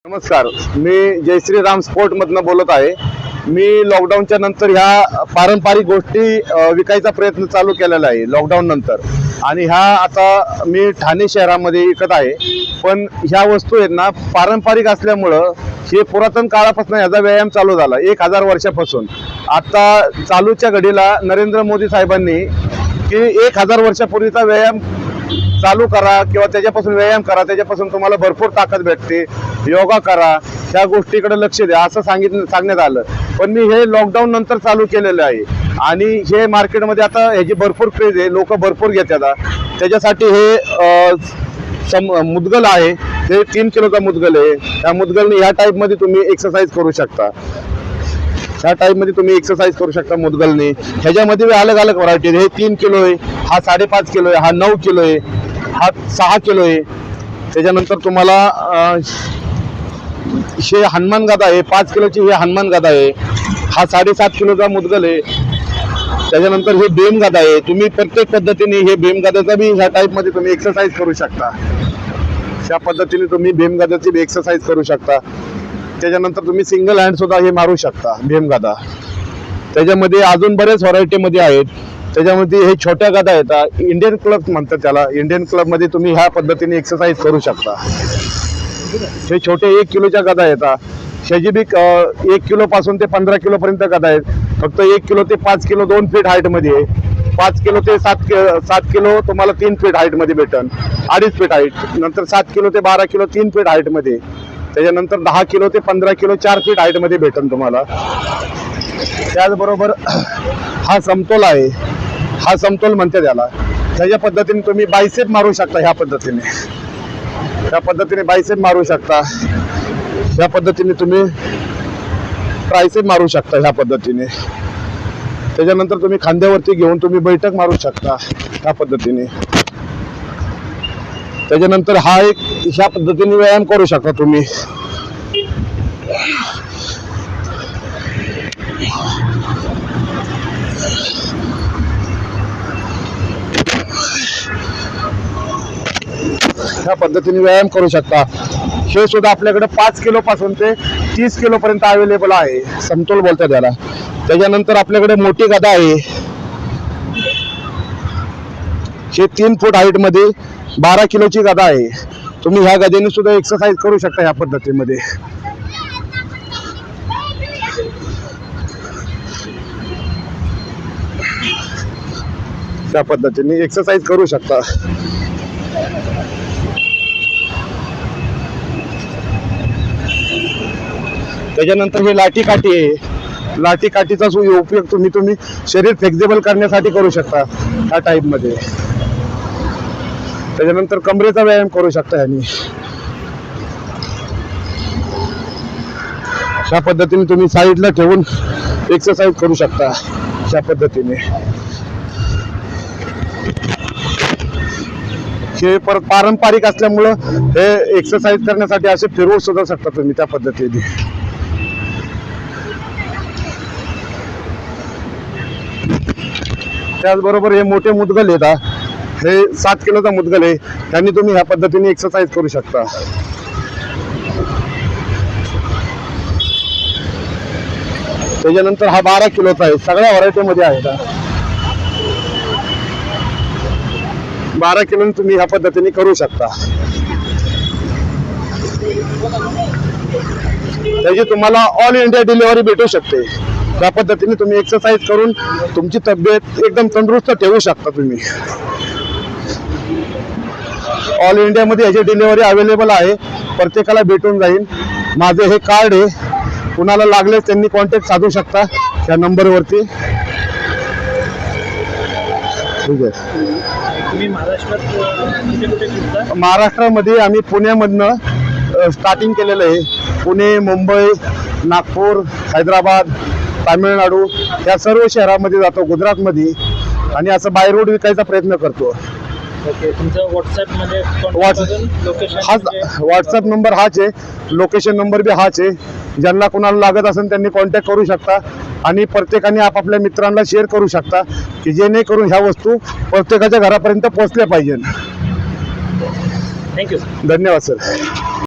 नमस्कार, मी जयश्री राम स्पोर्ट मधनं बोलत आहे। मी लॉकडाऊनच्या नंतर ह्या पारंपरिक गोष्टी विकायचा प्रयत्न चालू केलेला आहे लॉकडाऊन नंतर, आणि ह्या आता मी ठाणे शहरामध्ये विकत आहे। पण ह्या वस्तू आहेत ना, पारंपरिक असल्यामुळं हे पुरातन काळापासून ह्याचा व्यायाम चालू झाला 1000 वर्षापासून। आता चालूच्या घडीला नरेंद्र मोदी साहेबांनी की 1000 वर्षापूर्वीचा व्यायाम चालू करा किंवा त्याच्यापासून व्यायाम करा, त्याच्यापासून तुम्हाला भरपूर ताकद भेटते, योगा करा, ह्या गोष्टीकडे लक्ष द्या असं सांगण्यात आलं। पण मी हे लॉकडाऊन नंतर चालू केलेलं आहे आणि हे मार्केटमध्ये आता ह्याची भरपूर क्रेज आहे, लोक भरपूर घेतात। त्याच्यासाठी हे मुदगल आहे, हे 3 किलोचा मुदगल आहे। त्या मुदगलने ह्या टाईपमध्ये तुम्ही एक्सरसाइज करू शकता, ह्या टाईपमध्ये तुम्ही एक्सरसाइज करू शकता मुदगलने। ह्याच्यामध्ये अलग अलग व्हरायटी आहे। हे 3 किलो आहे, हा 5.5 किलो आहे, हा 9 किलो आहे, हा 6 किलो आहे। त्याच्यानंतर तुम्हाला हे हनुमान गदा आहे, 5 किलोची हे हनुमान गदा आहे, हा 7.5 किलोचा मुदगल आहे। त्याच्यानंतर हे भीम गदा आहे। तुम्ही प्रत्येक पद्धतीने हे भीम गदाचा बी ह्या टाईपमध्ये तुम्ही एक्सरसाइज करू शकता, त्या पद्धतीने तुम्ही भीम गदाची बी एक्सरसाइज करू शकता। त्याच्यानंतर तुम्ही सिंगल हँड सुद्धा हे मारू शकता भीम गदा। त्याच्यामध्ये अजून बरेच व्हरायटीमध्ये आहेत। त्याच्यामध्ये हे छोट्या गदा येतात, इंडियन क्लब म्हणतात त्याला। इंडियन क्लबमध्ये तुम्ही ह्या पद्धतीने एक्सरसाइज करू शकता। हे छोटे 1 किलोच्या गदा येतात, ह्याची बी 1 किलोपासून ते 15 किलोपर्यंत गदा आहेत। फक्त 1 किलो ते 5 किलो 2 फीट हाईटमध्ये आहे, 5 किलो ते 7 किलो तुम्हाला 3 फीट हाईटमध्ये भेटन, 2.5 फीट हाईट। नंतर 7 किलो ते 12 किलो 3 फीट हाईटमध्ये। त्याच्यानंतर 10 किलो ते 15 किलो 4 फीट हाईटमध्ये भेटन तुम्हाला। त्याचबरोबर हा समतोल आहे, हा समतोल म्हणते त्याला। त्याच्या पद्धतीने तुम्ही बायसेप मारू शकता, ह्या पद्धतीने बायसेप मारू शकता, ह्या पद्धतीने तुम्ही ट्रायसेप मारू शकता, ह्या पद्धतीने। त्याच्यानंतर तुम्ही खांद्यावरती घेऊन तुम्ही बैठक मारू शकता, ह्या पद्धतीने। त्याच्यानंतर हा एक ह्या पद्धतीने व्यायाम करू शकता तुम्ही। ह्या पद्धतीने व्यायाम करू शकता। हे सुद्धा आपल्याकडे 5 किलो पासून ते 30 किलो पर्यंत अवेलेबल आहे, समतोल बोलतात त्याला। त्याच्यानंतर आपल्याकडे मोठी गदा आहे, हे 3 फूट हाईट मध्ये 12 किलोची गदा आहे। तुम्ही ह्या गदेने सुद्धा एक्सरसाइज करू शकता ह्या पद्धतीमध्ये। त्या पद्धतीने एक्सरसाइज करू शकता। त्याच्यानंतर हे लाठी काठी आहे, लाठी काठीचा उपयोग तुम्ही शरीर फ्लेक्झिबल करण्यासाठी करू शकता ह्या टाईप मध्ये। त्याच्यानंतर कमरेचा व्यायाम करू शकता ह्यानी। ह्या पद्धतीने तुम्ही साईडला ठेवून एक्सरसाइज करू शकता, ह्या पद्धतीने। हे पारंपरिक असल्यामुळं हे एक्सरसाइज करण्यासाठी असे फिरवू सुद्धा शकता तुम्ही त्या पद्धतीने। त्याचबरोबर हे मोठे मुदगल येतात, हे 7 किलोचा मुदगल आहे, त्यांनी तुम्ही ह्या पद्धतीने एक्सरसाइज करू शकता। त्याच्यानंतर हा 12 किलोचा आहे, सगळ्या व्हरायटीमध्ये आहे। 12 किलो तुम्ही ह्या पद्धतीने करू शकता। त्याची तुम्हाला ऑल इंडिया डिलिव्हरी भेटू शकते। त्या पद्धतीने तुम्ही एक्सरसाइज करून तुमची तब्येत एकदम तंदुरुस्त ठेवू शकता तुम्ही। ऑल इंडियामध्ये याची डिलिव्हरी अवेलेबल आहे, प्रत्येकाला भेटून जाईल। माझे हे कार्ड आहे, कुणाला लागले त्यांनी कॉन्टॅक्ट साधू शकता त्या नंबरवरती। ठीक आहे। महाराष्ट्रामध्ये आम्ही पुण्यामधनं स्टार्टिंग केलेलं आहे। पुणे, मुंबई, नागपूर, हैदराबाद, तामिळनाडू या सर्व शहरामध्ये जातो, गुजरातमध्ये, आणि असं बाय रोड विकायचा प्रयत्न करतो। ओके, तुमचं व्हॉट्सॲपमध्ये व्हॉट्सॲप नंबर हाच आहे, लोकेशन नंबर बी हाच आहे। ज्यांना कुणाला लागत असेल त्यांनी कॉन्टॅक्ट करू शकता, आणि प्रत्येकाने आपापल्या मित्रांना शेअर करू शकता की जेणेकरून ह्या वस्तू प्रत्येकाच्या घरापर्यंत पोहोचल्या पाहिजे। थँक्यू, धन्यवाद सर।